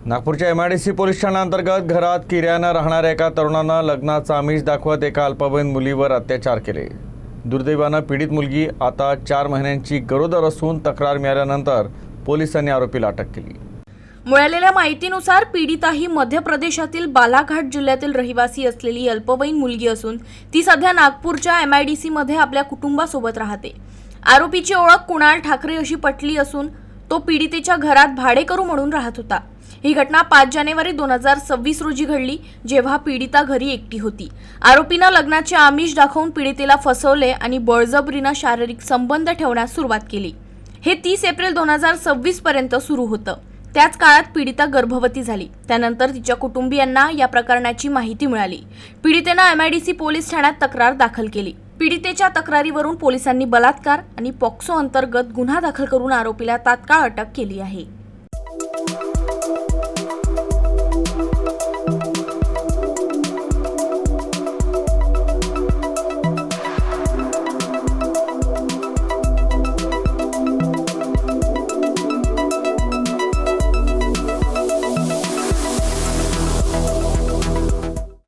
नागपूरच्या MIDC police ठाण्याअंतर्गत घरात किरायानं राहणाऱ्या एका तरुणानं लग्नाचं आमिष दाखवत एका अल्पवयीन मुलीवर अत्याचार केले। दुर्दैवानं पीडित मुलगी आता 4 महिन्यांची गरोदर असून तक्रार मिळाल्यानंतर पोलिसांनी आरोपीला अटक केली। मिळालेल्या माहितीनुसार पीडिता ही मध्य प्रदेशातील बालाघाट जिल्ह्यातील रहिवासी असलेली अल्पवयीन मुलगी असून ती सध्या नागपूरच्या MIDC मध्ये आपल्या कुटुंबासोबत राहते। आरोपीची ओळख कुणाल ठाकरे अशी पटली असून तो पीडितेच्या घरात भाडेकरू म्हणून राहत होता। ही घटना 5 जानेवारी 2026 रोजी घडली, जेव्हा पीडिता घरी एकटी होती। आरोपीने लग्नाचे आमिष दाखवून पीडितेला फसवले आणि बळजबरीने शारीरिक संबंध ठेवण्यास सुरुवात केली। हे 30 एप्रिल 2026 पर्यंत सुरू होतं। त्याच काळात पीडिता गर्भवती झाली। त्यानंतर तिच्या कुटुंबियांना या प्रकरणाची माहिती मिळाली। पीडितेने MIDC पोलीस ठाण्यात तक्रार दाखल केली। पीडितेच्या तक्रारीवरून पोलिसांनी बलात्कार आणि पॉक्सो अंतर्गत गुन्हा दाखल करून आरोपीला तात्काळ अटक केली आहे।